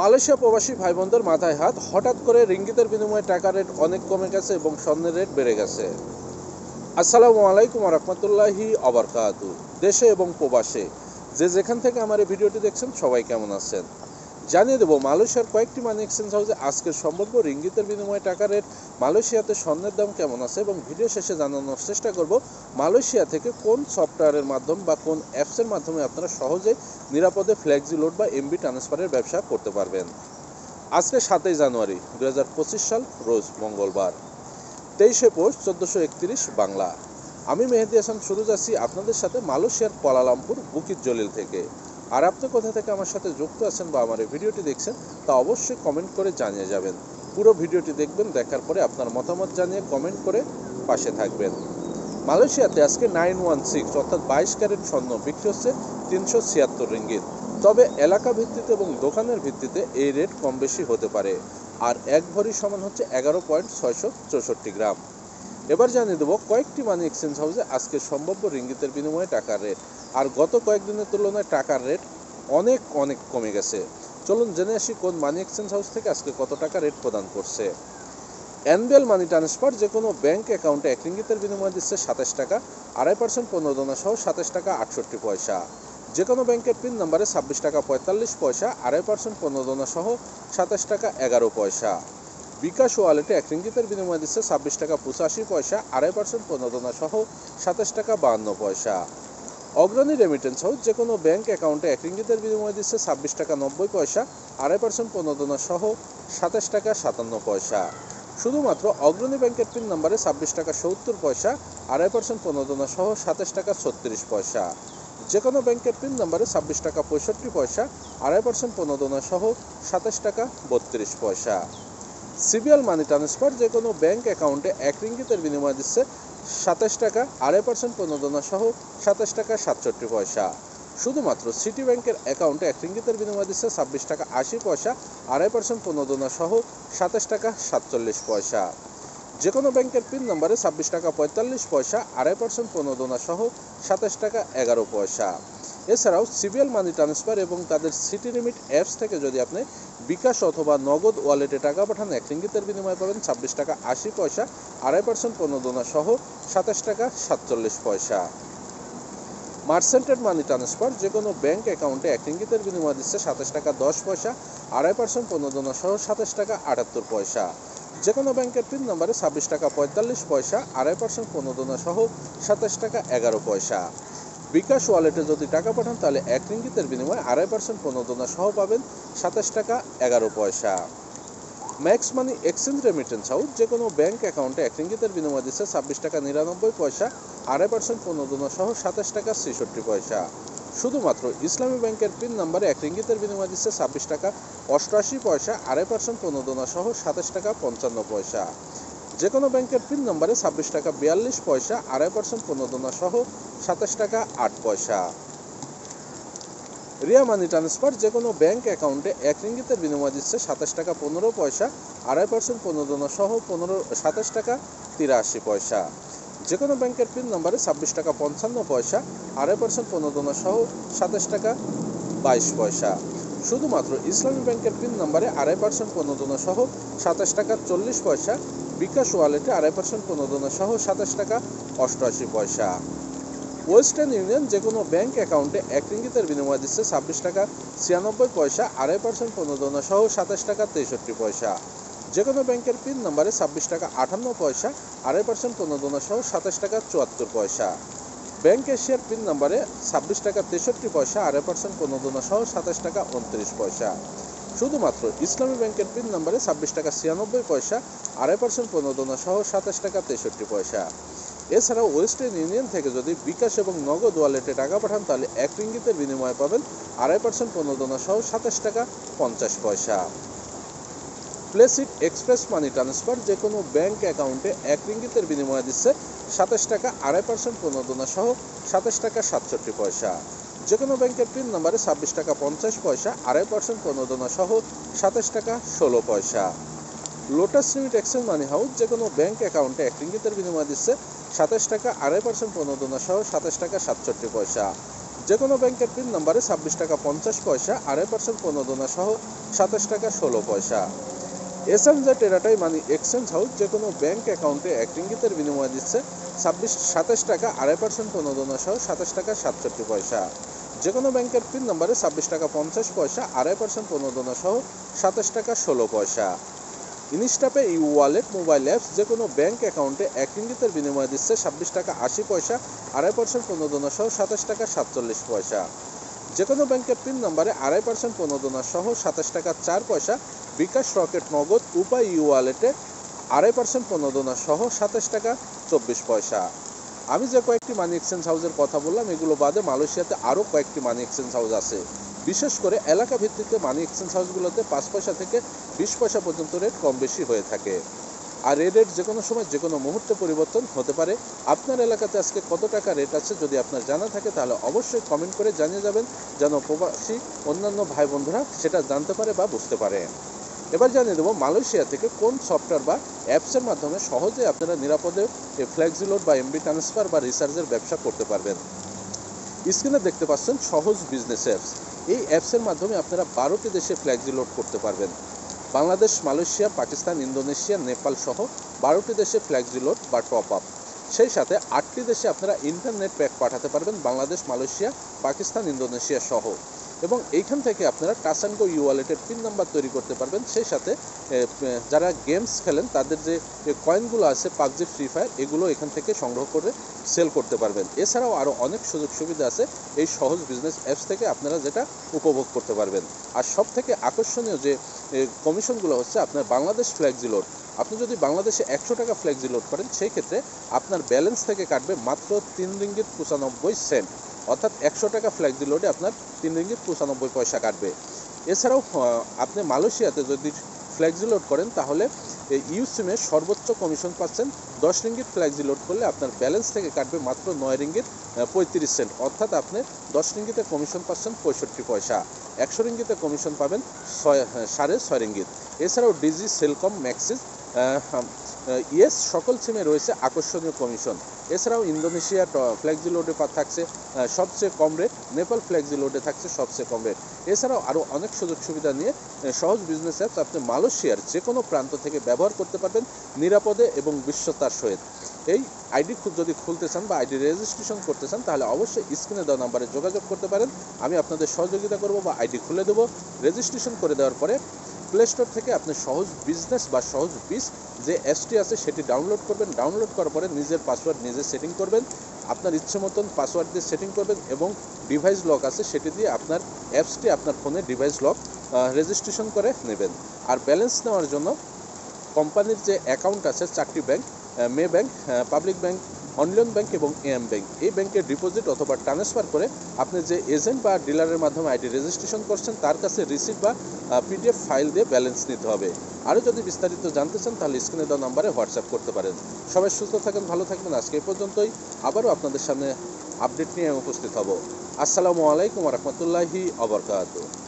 Malaysia প্রবাসী ভাই বোনদের মাথায় হাত, হঠাৎ করে রিঙ্গিতের বিনিময়ে টাকার রেট অনেক কমে গেছে এবং স্বর্ণের রেট বেড়ে গেছে। আসসালামু আলাইকুম ওয়া রাহমাতুল্লাহি ওয়া বারাকাতুহু। দেশে এবং প্রবাসে যে যেখান থেকে আমার এই ভিডিওটি দেখছেন সবাই কেমন আছেন জানিয়ে দেবো। মালয়েশিয়ার কয়েকটি মানি এক্সচেঞ্জ হাউসে আজকের সম্ভাব্য রিঙ্গিতের বিনিময়ে টাকার রেট, মালয়েশিয়াতে স্বর্ণের দাম কেমন আছে এবং ভিডিও শেষে জানানোর চেষ্টা করব মালয়েশিয়া থেকে কোন সফটওয়্যারের মাধ্যমে বা কোন অ্যাপসের মাধ্যমে আপনারা সহজে নিরাপদে ফ্লেক্সি লোড বা এমবি ট্রান্সফারের ব্যবসা করতে পারবেন। আজকে 7 জানুয়ারি 2025 সাল, রোজ মঙ্গলবার, 23শে পৌষ 1431 বাংলা। আমি মেহেদি হাসান শুরু যাচ্ছি আপনাদের সাথে মালয়েশিয়ার কুয়ালালামপুর বুকিত জলিল থেকে। আর আপনি কোথা থেকে আমার সাথে যুক্ত আছেন বা আমার এই ভিডিওটি দেখছেন তা অবশ্যই কমেন্ট করে জানিয়ে যাবেন। পুরো ভিডিওটি দেখবেন, দেখার পরে আপনার মতামত জানিয়ে কমেন্ট করে পাশে থাকবেন। মালয়েশিয়াতে আজকে 916 অর্থাৎ 22 ক্যারেট স্বর্ণ বিক্রি হচ্ছে 376 রিঙ্গিত। তবে এলাকা ভিত্তিতে এবং দোকানের ভিত্তিতে এই রেট কম বেশি হতে পারে। আর এক ভরি সমান হচ্ছে 11.664 গ্রাম। এবার জানিয়ে দেবো কয়েকটি মানি এক্সচেঞ্জ হাউসে আজকে সম্ভাব্য রিঙ্গিতের বিনিময়ে টাকার রেট। আর গত কয়েকদিনের তুলনায় টাকার রেট অনেক কমে গেছে। চলুন জেনে আসি কোন মানি এক্সচেঞ্জ হাউস থেকে আজকে কত টাকা রেট প্রদান করছে। এনবিএল মানি ট্রান্সফার যে কোনো ব্যাংক অ্যাকাউন্টে 1 রিঙ্গিতের বিনিময়ে দিচ্ছে 27 টাকা, 2.5% প্রণোদনা সহ 27 টাকা 68 পয়সা। যে কোনো ব্যাংকের পিন নাম্বারে 26 টাকা 45 পয়সা, 2.5% প্রণোদনা সহ 27 টাকা 11 পয়সা। বিকাশ ওয়ালেটে 1 রিঙ্গিতের বিনিময়ে দিচ্ছে 26 টাকা 85 পয়সা, 2.5% প্রণোদনা সহ 27 টাকা 52 পয়সা। অগ্রণী রেমিটেন্স হাউস যে কোনো ব্যাংক অ্যাকাউন্টে 1 রিঙ্গিতের বিনিময়ে দিচ্ছে 26 টাকা 90 পয়সা, 2.5% প্রণোদনা সহ 27 টাকা 57 পয়সা। শুধুমাত্র অগ্রণী ব্যাংকের পিন নাম্বারে 26 টাকা 70 পয়সা, 2.5% প্রণোদনা সহ 27 টাকা 36 পয়সা। যে কোনো ব্যাংকের পিন নাম্বারে 26 টাকা 65 পয়সা, 2.5% প্রণোদনা সহ 27 টাকা 32 পয়সা। সিবিএল মানি ট্রান্সফার যে কোনো ব্যাংক অ্যাকাউন্টে 1 রিঙ্গিতের বিনিময়ে দিচ্ছে 27 টাকা, 2.5% প্রণোদনা সহ 27 টাকা 67 পয়সা। শুধুমাত্র সিটি ব্যাংকের অ্যাকাউন্টে 1 রিঙ্গিতের বিনিময়ে দিচ্ছে 26 টাকা 80 পয়সা, 2.5% প্রণোদনা সহ 27 টাকা 47 পয়সা। যে কোনো ব্যাংকের পিন নাম্বারে 26 টাকা 45 পয়সা, 2.5% প্রণোদনা সহ 27 টাকা 11 পয়সা। এছাড়াও সিবিএল মানি ট্রান্সফার এবং তাদের সিটি লিমিট অ্যাপস থেকে যদি আপনি বিকাশ অথবা নগদ ওয়ালেটে টাকা পাঠান, 1 রিঙ্গিতের বিনিময়ে পাবেন 26 টাকা 80 পয়সা, 2.5% প্রণোদনা সহ 27 টাকা 47 পয়সা। মার্সেন্টেড মানি ট্রান্সফার যে কোনো ব্যাংক অ্যাকাউন্টে 1 রিঙ্গিতের বিনিময়ে দিচ্ছে 27 টাকা 10 পয়সা, 2.5% প্রণোদনা সহ 27 টাকা 78 পয়সা। যে কোনো ব্যাংকের পিন নাম্বারে 26 টাকা 45 পয়সা, 2.5% প্রণোদনা সহ 27 টাকা 11 পয়সা। বিকাশ ওয়ালেটে যদি টাকা পাঠান তাহলে 1 রিঙ্গিতের বিনিময়ে 2.5% প্রণোদনা সহ পাবেন 27 টাকা 11 পয়সা। Max money exchange remittance house যে কোনো ব্যাংক অ্যাকাউন্টে 1 রিঙ্গিতের বিনিময়ে দিচ্ছে 26 টাকা 99 পয়সা, 2.5% প্রণোদনা সহ 27 টাকা 66 পয়সা। শুধুমাত্র ইসলামী ব্যাংকের পিন নাম্বারে 1 রিঙ্গিতের বিনিময়ে দিচ্ছে 26 টাকা 88 পয়সা, 2.5% প্রণোদনা সহ 27 টাকা 55 পয়সা। যে কোনো ব্যাংকের পিন নাম্বারে 26 টাকা 42 পয়সা, 2.5% প্রণোদনা সহ 27 টাকা 8 পয়সা। রিয়া মানি ট্রান্সফার যে কোনো ব্যাংক অ্যাকাউন্টে 1 রিঙ্গিতের বিনিময়ে দিচ্ছে 27 টাকা 15 পয়সা, 2.5% প্রণোদনা সহ 27 টাকা 83 পয়সা। যে কোনো ব্যাংকের পিন নাম্বারে 26 টাকা 55 পয়সা, 2.5% প্রণোদনা সহ 27 টাকা 22 পয়সা। শুধুমাত্র ইসলামী ব্যাংকের পিন নাম্বারে 2.5% প্রণোদনা সহ 27 টাকা 40 পয়সা, বিকাশ ওয়ালেটে 2.5% প্রণোদনা সহ 27 টাকা 88 পয়সা। ওয়েস্টার্ন ইউনিয়ন যে কোনো ব্যাংক অ্যাকাউন্টে 1 রিঙ্গিতের বিনিময়ে দিচ্ছে 26 টাকা 96 পয়সা, 2.5% প্রণোদনা সহ 27 টাকা 63 পয়সা। যে কোনো ব্যাংকের পিন নাম্বারে 26 টাকা 58 পয়সা, 2.5% প্রণোদনা সহ 27 টাকা 74 পয়সা। ব্যাংক এশিয়ার পিন নাম্বারে 26 টাকা 63 পয়সা, 2.5% প্রণোদনা সহ 27 টাকা 29 পয়সা। শুধুমাত্র ইসলামী ব্যাংকের পিন নাম্বারে 26 টাকা 96 পয়সা, 2.5% প্রণোদনা সহ 27 টাকা 63 পয়সা। এছাড়াও ওয়েস্টার্ন ইউনিয়ন থেকে যদি বিকাশ এবং নগদ ওয়ালেটে টাকা পাঠান তাহলে 1 রিঙ্গিতের বিনিময়ে পাবেন 2.5% প্রণোদনা সহ 27 টাকা 50 পয়সা। প্লেসিট এক্সপ্রেস মানি ট্রান্সফার যে কোনো ব্যাংক অ্যাকাউন্টে 1 রিঙ্গিতের বিনিময়ে দিচ্ছে 27 টাকা, 2.5% প্রণোদনা সহ 27 টাকা 67 পয়সা। যে কোনো ব্যাংকের পিন নাম্বারে 26 টাকা 50 পয়সা, 2.5% প্রণোদনা সহ 27 টাকা 16 পয়সা। লোটাস লিমিট এক্সচেঞ্জ মানি হাউস যে কোনো ব্যাংক অ্যাকাউন্টে 1 রিঙ্গিতের বিনিময়ে দিচ্ছে 27 টাকা, 2.5% প্রণোদনা সহ 27 টাকা 67 পয়সা। যে কোনো ব্যাংকের পিন নম্বরে 26 টাকা 50 পয়সা, 2.5% প্রণোদনা সহ 27 টাকা 16 পয়সা। এসএমজে টেরাটাই মানি এক্সচেঞ্জ হাউস যে কোনো ব্যাংক অ্যাকাউন্টে 1 রিঙ্গিতের বিনিময়ে দিচ্ছে 27 টাকা 2.5% প্রণোদনা সহ 27 টাকা 67 পয়সা। যে কোনো ব্যাংকের পিন নম্বরে 26 টাকা 50 পয়সা, 2.5% প্রণোদনা সহ 27 টাকা 16 পয়সা। ইনস্টাপে ই ওয়ালেট মোবাইল অ্যাপস যে কোনো ব্যাংক অ্যাকাউন্টে 1 রিঙ্গিতের বিনিময়ে দিচ্ছে 26 টাকা 80 পয়সা, 2.5% প্রণোদনা সহ 27 টাকা 47 পয়সা। যে কোনো ব্যাংকের পিন নম্বরে 2.5% প্রণোদনা সহ 27 টাকা 4 পয়সা। বিকাশ, রকেট, নগদ, উপায় ই ওয়ালেটে 2.5% প্রণোদনা সহ 27 টাকা 24 পয়সা। আমি যে কয়েকটি মানি এক্সচেঞ্জ হাউসের কথা বললাম এগুলো বাদে মালয়েশিয়াতে আরও কয়েকটি মানি এক্সচেঞ্জ হাউস আছে। বিশেষ করে এলাকা ভিত্তিতে মানি এক্সচেঞ্জ হাউসগুলোতে 5 পয়সা থেকে 20 পয়সা পর্যন্ত রেট কম বেশি হয়ে থাকে। আর এই রেট যে কোনো সময় যে কোনো মুহূর্তে পরিবর্তন হতে পারে। আপনার এলাকাতে আজকে কত টাকা রেট আছে যদি আপনার জানা থাকে তাহলে অবশ্যই কমেন্ট করে জানিয়ে যাবেন, যেন প্রবাসী অন্যান্য ভাই বন্ধুরা সেটা জানতে পারে বা বুঝতে পারে। এবার জানিয়ে দেবো মালয়েশিয়া থেকে কোন সফটওয়্যার বা অ্যাপসের মাধ্যমে সহজে আপনারা নিরাপদে ফ্লেক্সি লোড বা এমবি ট্রান্সফার বা রিচার্জের ব্যবসা করতে পারবেন। স্ক্রিনে দেখতে পাচ্ছেন সহজ বিজনেস অ্যাপস। এই অ্যাপসের মাধ্যমে আপনারা 12টি দেশে ফ্লেক্সি লোড করতে পারবেন। বাংলাদেশ, মালয়েশিয়া, পাকিস্তান, ইন্দোনেশিয়া, নেপাল সহ 12টি দেশে ফ্লেক্সি লোড বা টপ আপ। সেই সাথে 8টি দেশে আপনারা ইন্টারনেট প্যাক পাঠাতে পারবেন, বাংলাদেশ, মালয়েশিয়া, পাকিস্তান, ইন্দোনেশিয়া সহ। এবং এইখান থেকে আপনারা টাচ অ্যান্ড গো ই ওয়ালেটের পিন নাম্বার তৈরি করতে পারবেন। সেই সাথে যারা গেমস খেলেন তাদের যে কয়েনগুলো আছে পাবজি, ফ্রি ফায়ার, এগুলো এখান থেকে সংগ্রহ করে সেল করতে পারবেন। এছাড়াও আরও অনেক সুযোগ সুবিধা আছে এই সহজ বিজনেস অ্যাপস থেকে আপনারা যেটা উপভোগ করতে পারবেন। আর সব থেকে আকর্ষণীয় যে কমিশনগুলো হচ্ছে আপনার বাংলাদেশ ফ্লেক্সি লোড। আপনি যদি বাংলাদেশে 100 টাকা ফ্লেক্সি লোড করেন সেই ক্ষেত্রে আপনার ব্যালেন্স থেকে কাটবে মাত্র 3 রিঙ্গিত 95 সেন্ট, অর্থাৎ 100 টাকা ফ্লেক্সি লোডে আপনার 3 রিঙ্গিত 95 পয়সা কাটবে। এছাড়াও আপনি মালয়েশিয়াতে যদি ফ্লেক্সি লোড করেন তাহলে ইউ সিমে সর্বোচ্চ কমিশন পাচ্ছেন। 10 রিঙ্গিত ফ্লেক্সি লোড করলে আপনার ব্যালেন্স থেকে কাটবে মাত্র 9 রিঙ্গিত 35 সেন্ট, অর্থাৎ আপনি 10 রিঙ্গিতে কমিশন পাচ্ছেন 65 পয়সা। 100 রিঙ্গিতে কমিশন পাবেন 6.5 রিঙ্গিত। এছাড়াও ডিজি, সেলকম, ম্যাক্সিস, ইয়েস সকল সিমে রয়েছে আকর্ষণীয় কমিশন। এছাড়াও ইন্দোনেশিয়া ফ্লেক্সি লোডে থাকছে সবচেয়ে কম রেট, নেপাল ফ্লেক্সি লোডে থাকছে সবচেয়ে কম রেট। এছাড়াও আরও অনেক সুযোগ সুবিধা নিয়ে সহজ বিজনেস অ্যাপস আপনি মালয়েশিয়ার যে কোনো প্রান্ত থেকে ব্যবহার করতে পারবেন নিরাপদে এবং বিশ্বস্তার সহিত। এই আইডি যদি খুলতে চান বা আইডি রেজিস্ট্রেশন করতে চান তাহলে অবশ্যই স্ক্রিনে দেওয়া নাম্বারে যোগাযোগ করতে পারেন। আমি আপনাদের সহযোগিতা করব বা আইডি খুলে দেবো। রেজিস্ট্রেশন করে দেওয়ার পরে প্লে স্টোর থেকে আপনি সহজ বিজনেস বা সহজ বিজ যে অ্যাপসটি আছে সেটি ডাউনলোড করবেন। ডাউনলোড করার পরে নিজের পাসওয়ার্ড নিজে সেটিং করবেন, আপনার ইচ্ছে মতন পাসওয়ার্ড দিয়ে সেটিং করবেন এবং ডিভাইস লক আছে সেটি দিয়ে আপনার অ্যাপসটি আপনার ফোনে ডিভাইস লক রেজিস্ট্রেশন করে নেবেন। আর ব্যালেন্স নেওয়ার জন্য কোম্পানির যে অ্যাকাউন্ট আছে 4টি bank, Maybank, Public Bank, Hong Leong bank এবং এম ব্যাংক, এই ব্যাংকে ডিপোজিট অথবা ট্রান্সফার করে আপনি যে এজেন্ট বা ডিলারের মাধ্যমে আইডি রেজিস্ট্রেশন করছেন তার কাছে রিসিট বা পিডিএফ ফাইল দিয়ে ব্যালেন্স নিতে হবে। আরও যদি বিস্তারিত জানতে চান তাহলে স্ক্রিনে দেওয়া নাম্বারে হোয়াটসঅ্যাপ করতে পারেন। সবাই সুস্থ থাকেন, ভালো থাকবেন। আজকে এই পর্যন্তই, আবারও আপনাদের সামনে আপডেট নিয়ে উপস্থিত হব। আসসালামু আলাইকুম ওয়া রাহমাতুল্লাহি ওয়া বারাকাতুহু।